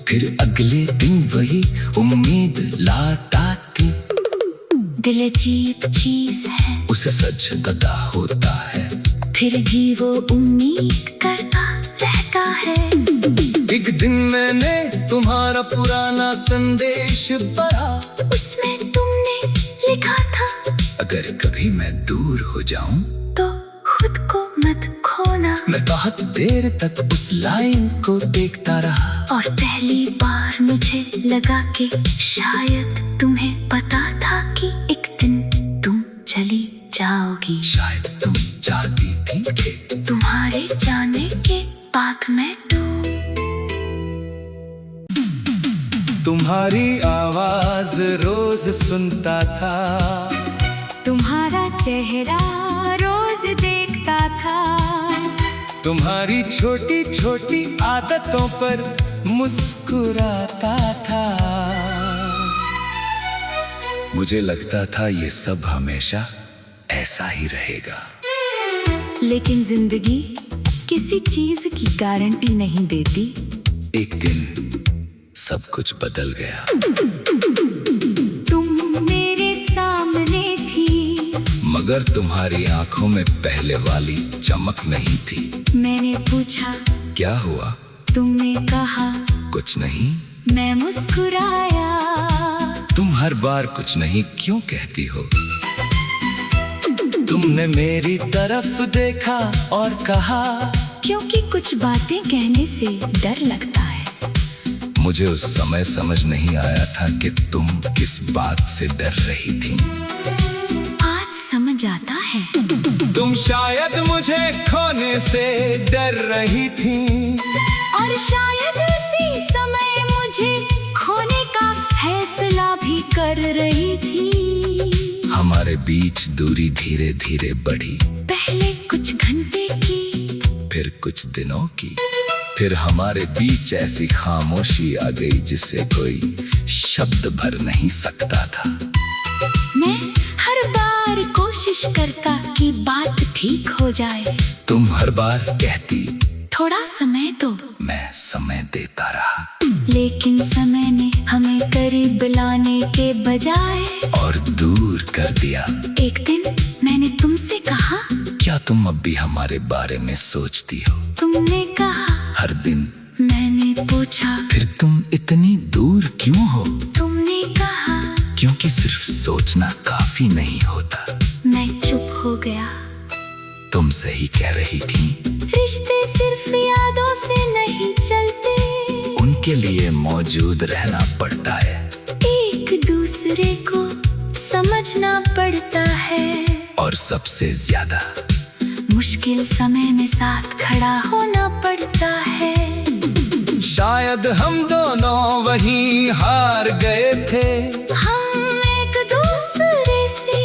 फिर अगले दिन वही उम्मीद लौट आती। दिल अजीब चीज है, उसे सच पता होता है, फिर भी वो उम्मीद करता रहता है। एक दिन मैंने तुम्हारा पुराना संदेश पढ़ा, उसमें तुमने लिखा था, अगर कभी मैं दूर हो जाऊं तो खुद को मत खोना। मैं बहुत देर तक उस लाइन को देखता रहा, और पहली बार मुझे लगा कि शायद तुम्हें पता था कि एक दिन तुम चली जाओगी। शायद तुम चाहती थी कि तुम्हारे जाने के बाद मैं तुम्हारी आवाज रोज सुनता था, तुम्हारा चेहरा रोज देखता था, तुम्हारी छोटी छोटी आदतों पर मुस्कुराता था। मुझे लगता था ये सब हमेशा ऐसा ही रहेगा। लेकिन जिंदगी किसी चीज की गारंटी नहीं देती। एक दिन सब कुछ बदल गया। तुम मेरे सामने थी, मगर तुम्हारी आंखों में पहले वाली चमक नहीं थी। मैंने पूछा क्या हुआ? तुमने कहा कुछ नहीं। मैं मुस्कुराया। तुम हर बार कुछ नहीं क्यों कहती हो? तुमने मेरी तरफ देखा और कहा, क्योंकि कुछ बातें कहने से डर लगता है। मुझे उस समय समझ नहीं आया था कि तुम किस बात से डर रही थी। आज समझ आता है। तुम शायद मुझे खोने से डर रही थी, और शायद उसी समय मुझे खोने का फैसला भी कर रही थी। हमारे बीच दूरी धीरे धीरे बढ़ी, पहले कुछ घंटे की, फिर कुछ दिनों की। फिर हमारे बीच ऐसी खामोशी आ गई जिसे कोई शब्द भर नहीं सकता था। मैं हर बार कोशिश करता कि बात ठीक हो जाए। तुम हर बार कहती, थोड़ा समय दो। मैं समय देता रहा, लेकिन समय ने हमें करीब लाने के बजाय और दूर कर दिया। एक दिन मैंने तुमसे कहा, क्या तुम अब भी हमारे बारे में सोचती हो? तुमने कहा हर दिन। मैंने पूछा, फिर तुम इतनी दूर क्यों हो? तुमने कहा, क्योंकि सिर्फ सोचना काफी नहीं होता। मैं चुप हो गया। तुम सही कह रही थी। रिश्ते सिर्फ यादों से नहीं चलते, उनके लिए मौजूद रहना पड़ता है, एक दूसरे को समझना पड़ता है, और सबसे ज्यादा मुश्किल समय में साथ खड़ा होना पड़ता है। शायद हम दोनों वहीं हार गए थे। हम एक दूसरे से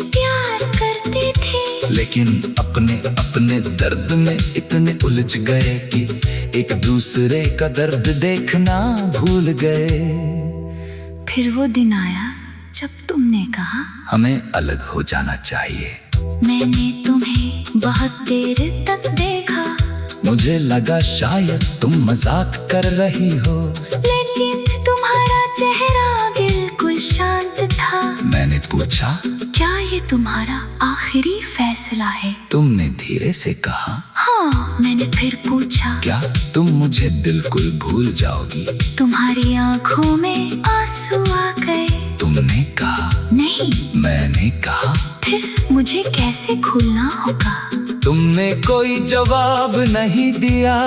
प्यार करते थे, लेकिन अपने अपने दर्द में इतने उलझ गए कि एक दूसरे का दर्द देखना भूल गए। फिर वो दिन आया जब तुमने कहा, हमें अलग हो जाना चाहिए। मैंने तुम्हें बहुत देर तक देखा, मुझे लगा शायद तुम मजाक कर रही हो, लेकिन तुम्हारा चेहरा बिल्कुल शांत था। मैंने पूछा, क्या ये तुम्हारा आखिरी फैसला है? तुमने धीरे से कहा, हाँ। मैंने फिर पूछा, क्या तुम मुझे बिल्कुल भूल जाओगी? तुम्हारी आंखों में आंसू आ गए। तुमने कहा, नहीं। मैंने कहा, फिर मुझे कैसे भूलना होगा? तुमने कोई जवाब नहीं दिया।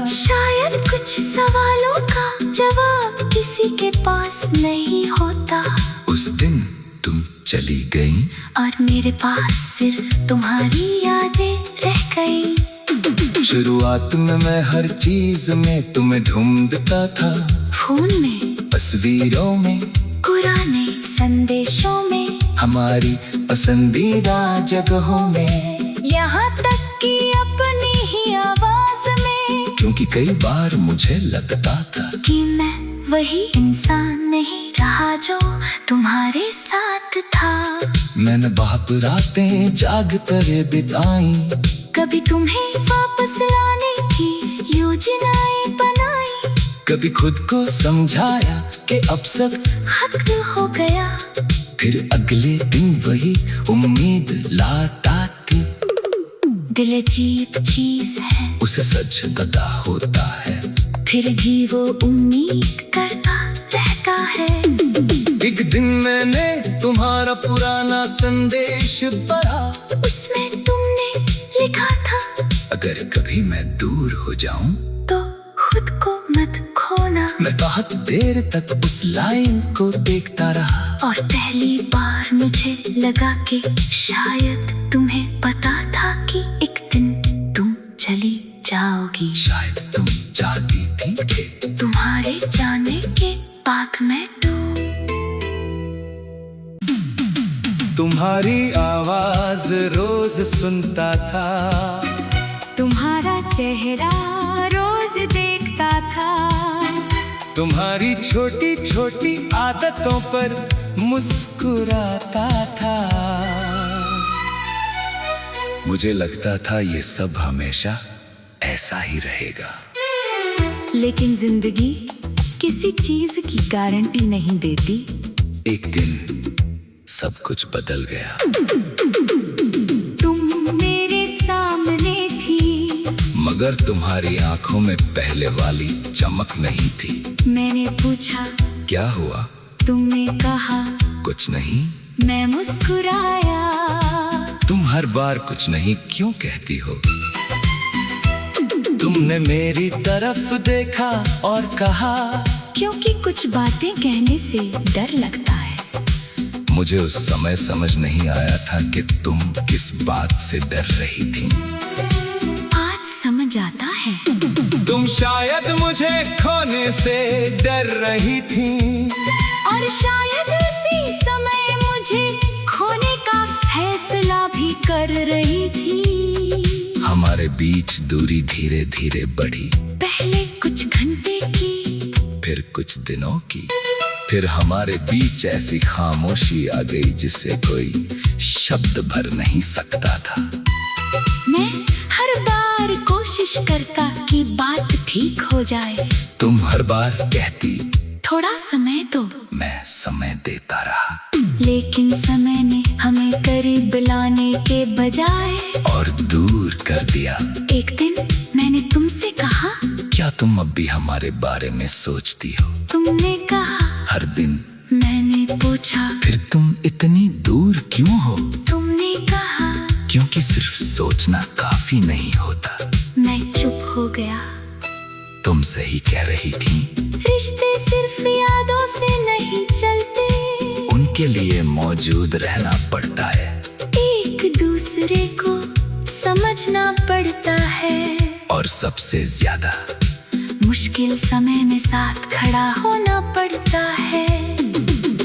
शायद कुछ सवालों का जवाब किसी के पास नहीं होता। उस दिन तुम चली गई, और मेरे पास सिर्फ तुम्हारी यादें रह गई। शुरुआत में मैं हर चीज में तुम्हें ढूंढता था, फोन में, तस्वीरों में, पुराने संदेशों में, हमारी पसंदीदा जगहों में, यहाँ तक कि अपनी ही आवाज में। क्योंकि कई बार मुझे लगता था कि मैं वही इंसान नहीं रहा जो तुम्हारे साथ था। मैंने बहुत रातें जाग कर बिताई, कभी तुम्हें वापस लाने की योजनाएं बनाई, कभी खुद को समझाया कि अब सब खत्म हो गया। फिर अगले दिन वही उम्मीद लौट आती। दिल अजीब चीज है, उसे सच पता होता है, फिर भी वो उम्मीद करता रहता है। एक दिन मैंने तुम्हारा पुराना संदेश पढ़ा, उसमें तुमने लिखा था, अगर कभी मैं दूर हो जाऊं तो खुद को मत खोना। मैं बहुत देर तक उस लाइन को देखता रहा, और पहली बार मुझे लगा कि शायद तुम्हें पता था कि एक दिन तुम चली जाओगी। शायद तुम चाहती थी कि तुम्हारे जाने के बाद मैं तुम्हारी आवाज रोज सुनता था, तुम्हारा चेहरा रोज देखता था, तुम्हारी छोटी छोटी आदतों पर मुस्कुराता था। मुझे लगता था ये सब हमेशा ऐसा ही रहेगा। लेकिन जिंदगी किसी चीज की गारंटी नहीं देती। एक दिन सब कुछ बदल गया। तुम मेरे सामने थी, मगर तुम्हारी आंखों में पहले वाली चमक नहीं थी। मैंने पूछा क्या हुआ? तुमने कहा कुछ नहीं। मैं मुस्कुराया। तुम हर बार कुछ नहीं क्यों कहती हो? तुमने मेरी तरफ देखा और कहा, क्योंकि कुछ बातें कहने से डर लगता है। मुझे उस समय समझ नहीं आया था कि तुम किस बात से डर रही थी। आज समझ आता है। तुम शायद मुझे खोने से डर रही थी, और शायद उसी समय मुझे खोने का फैसला भी कर रही थी। हमारे बीच दूरी धीरे धीरे बढ़ी, पहले कुछ घंटे की, फिर कुछ दिनों की। फिर हमारे बीच ऐसी खामोशी आ गई जिसे कोई शब्द भर नहीं सकता था। मैं हर बार कोशिश करता कि बात ठीक हो जाए। तुम हर बार कहती, थोड़ा समय दो। मैं समय देता रहा, लेकिन समय ने हमें करीब लाने के बजाय और दूर कर दिया। एक दिन मैंने तुमसे कहा, क्या तुम अब भी हमारे बारे में सोचती हो? तुमने कहा हर दिन। मैंने पूछा, फिर तुम इतनी दूर क्यों हो? तुमने कहा क्योंकि सिर्फ सोचना काफी नहीं होता। मैं चुप हो गया। तुम सही कह रही थी। रिश्ते सिर्फ यादों से नहीं चलते, उनके लिए मौजूद रहना पड़ता है। एक दूसरे को समझना पड़ता है, और सबसे ज्यादा मुश्किल समय में साथ खड़ा होना पड़ता है।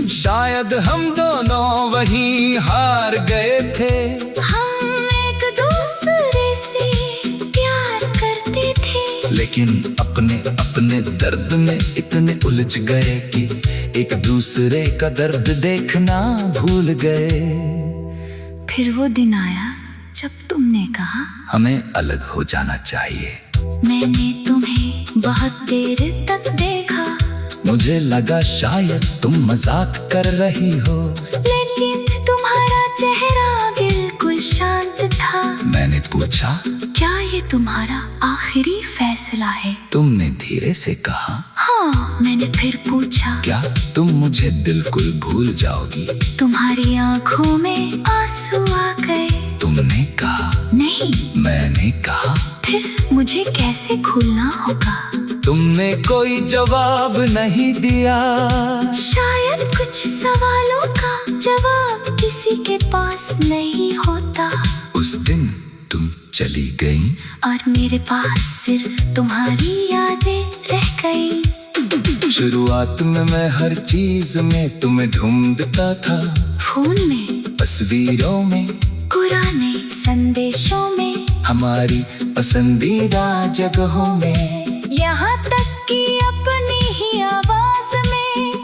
शायद हम दोनों वहीं हार गए थे। हम एक दूसरे से प्यार करते थे, लेकिन अपने अपने दर्द में इतने उलझ गए कि एक दूसरे का दर्द देखना भूल गए। फिर वो दिन आया जब तुमने कहा, हमें अलग हो जाना चाहिए। मैंने तुम्हें बहुत देर तक देखा, मुझे लगा शायद तुम मजाक कर रही हो, लेकिन तुम्हारा चेहरा बिल्कुल शांत था। मैंने पूछा, क्या ये तुम्हारा आखिरी फैसला है? तुमने धीरे से कहा, हाँ। मैंने फिर पूछा, क्या तुम मुझे बिल्कुल भूल जाओगी? तुम्हारी आंखों में आंसू आ गए। तुमने कहा, नहीं। मैंने कहा, फिर मुझे कैसे भूलना होगा? तुमने कोई जवाब नहीं दिया। शायद कुछ सवालों का जवाब किसी के पास नहीं होता। उस दिन तुम चली गई, और मेरे पास सिर्फ तुम्हारी यादें रह गई। शुरुआत में मैं हर चीज में तुम्हें ढूंढता था, फोन में, तस्वीरों में, पुराने संदेशों में, हमारी पसंदीदा जगहों में, यहाँ तक कि अपनी ही आवाज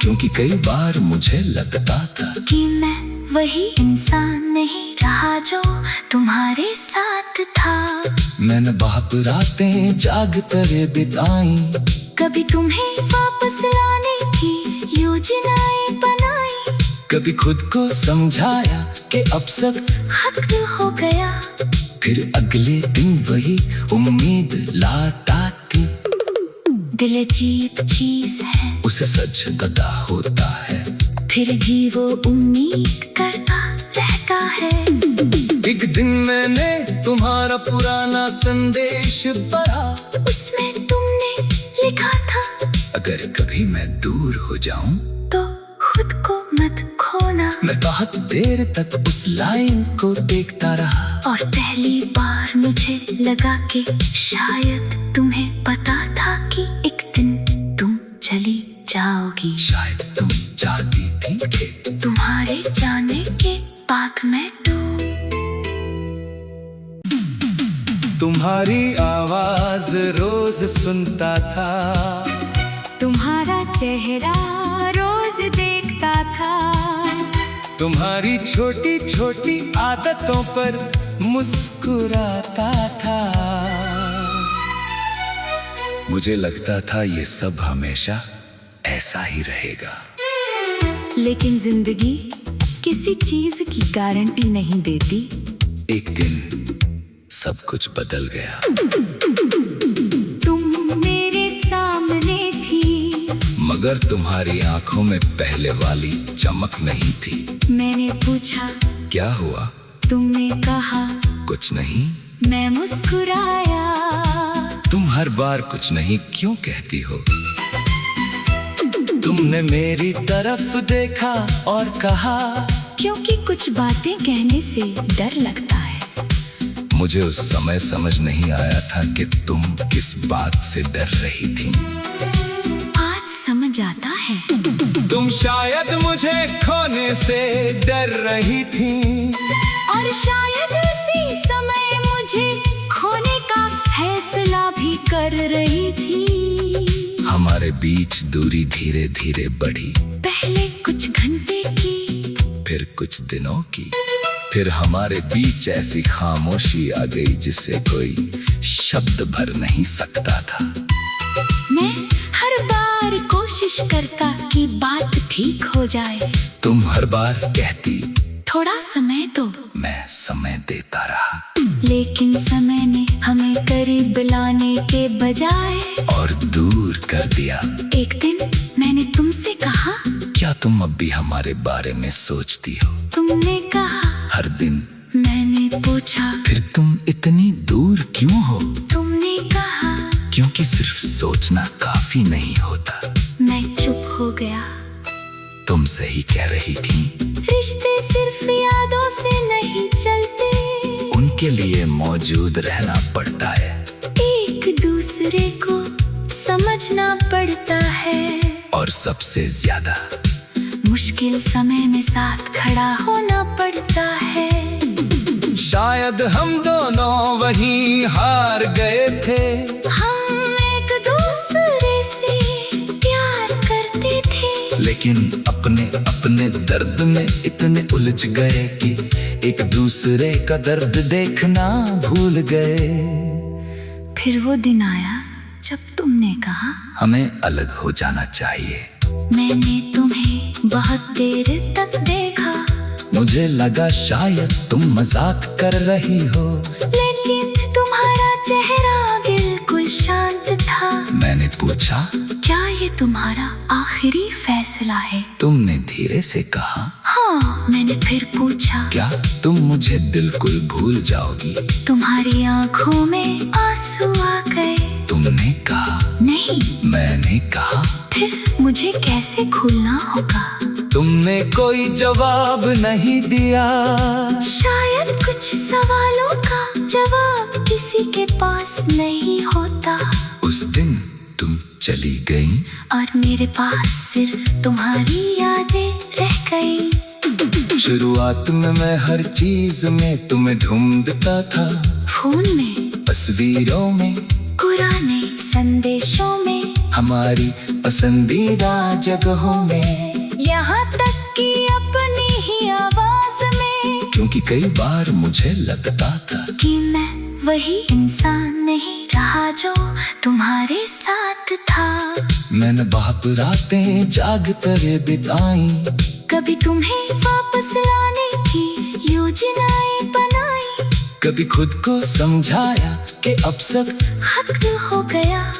क्योंकि कई बार मुझे लगता था कि मैं वही इंसान नहीं रहा। रहा जो तुम्हारे साथ था। मैंने बहुत रातें जाग कर बिताई, कभी तुम्हें वापस लाने की योजनाएं बनाई, कभी खुद को समझाया कि अब सब खत्म हो गया। फिर अगले दिन वही उम्मीद लौट आती। दिल अजीब चीज है, उसे सच पता होता है, फिर भी वो उम्मीद करता रहता है। एक दिन मैंने तुम्हारा पुराना संदेश पढ़ा, उसमें तुमने लिखा था, अगर कभी मैं दूर हो जाऊं तो खुद को मत खोना। मैं बहुत देर तक उस लाइन को देखता रहा, और पहली बार मुझे लगा कि शायद तुम्हें पता था कि एक दिन तुम चली जाओगी। शायद तुम चाहती थी कि तुम्हारे जाने के बाद मैं तुम्हारी आवाज रोज सुनता था, तुम्हारा चेहरा रोज देखता था, तुम्हारी छोटी छोटी आदतों पर मुस्कुराता था। मुझे लगता था ये सब हमेशा ऐसा ही रहेगा। लेकिन जिंदगी किसी चीज की गारंटी नहीं देती। एक दिन सब कुछ बदल गया। तुम मेरे सामने थी, मगर तुम्हारी आंखों में पहले वाली चमक नहीं थी। मैंने पूछा क्या हुआ? तुमने कहा कुछ नहीं। मैं मुस्कुराया। तुम हर बार कुछ नहीं क्यों कहती हो? तुमने मेरी तरफ देखा और कहा, क्योंकि कुछ बातें कहने से डर लगता है। मुझे उस समय समझ नहीं आया था कि तुम किस बात से डर रही थी। आज समझ आता है। तुम शायद मुझे खोने से डर रही थी, और शायद उसी समय मुझे खोने का फैसला भी कर रही थी। हमारे बीच दूरी धीरे धीरे बढ़ी, पहले कुछ घंटे की, फिर कुछ दिनों की। फिर हमारे बीच ऐसी खामोशी आ गई जिसे कोई शब्द भर नहीं सकता था। मैं हर बार कोशिश करता कि बात ठीक हो जाए। तुम हर बार कहती, थोड़ा समय दो। मैं समय देता रहा, लेकिन समय ने हमें करीब लाने के बजाय और दूर कर दिया। एक दिन मैंने तुमसे कहा, क्या तुम अब भी हमारे बारे में सोचती हो? तुमने कहा हर दिन। मैंने पूछा, फिर तुम इतनी दूर क्यों हो? तुमने कहा, क्योंकि सिर्फ सोचना काफी नहीं होता। मैं चुप हो गया। तुम सही कह रही थी। रिश्ते सिर्फ यादों से नहीं चलते, उनके लिए मौजूद रहना पड़ता है। एक दूसरे को समझना पड़ता है, और सबसे ज्यादा मुश्किल समय में साथ खड़ा होना पड़ता है। शायद हम दोनों वहीं हार गए थे। हम एक दूसरे से प्यार करते थे, लेकिन अपने अपने दर्द में इतने उलझ गए कि एक दूसरे का दर्द देखना भूल गए। फिर वो दिन आया जब तुमने कहा, हमें अलग हो जाना चाहिए। मैंने तुम्हें बहुत देर तक देखा, मुझे लगा शायद तुम मजाक कर रही हो, लेकिन तुम्हारा चेहरा बिल्कुल शांत था। मैंने पूछा, क्या ये तुम्हारा आखिरी फैसला है? तुमने धीरे से कहा, हाँ। मैंने फिर पूछा, क्या तुम मुझे बिल्कुल भूल जाओगी? तुम्हारी आंखों में आंसू आ गए। तुमने कहा, नहीं। मैंने कहा, फिर मुझे कैसे भूलना होगा? तुमने कोई जवाब नहीं दिया। शायद कुछ सवालों का जवाब किसी के पास नहीं होता। उस दिन तुम चली गई, और मेरे पास सिर्फ तुम्हारी यादें रह गई। शुरुआत में मैं हर चीज में तुम्हें ढूंढता था, फोन में, तस्वीरों में, पुराने संदेशों में, हमारी पसंदीदा जगहों में, यहाँ तक कि अपनी ही आवाज में। क्योंकि कई बार मुझे लगता था कि मैं वही इंसान नहीं रहा जो तुम्हारे साथ था। मैंने बाप रातें जाग कर बिताई, कभी तुम्हें वापस लाने की योजनाएं बनाई, कभी खुद को समझाया कि अब सब खत्म हो गया।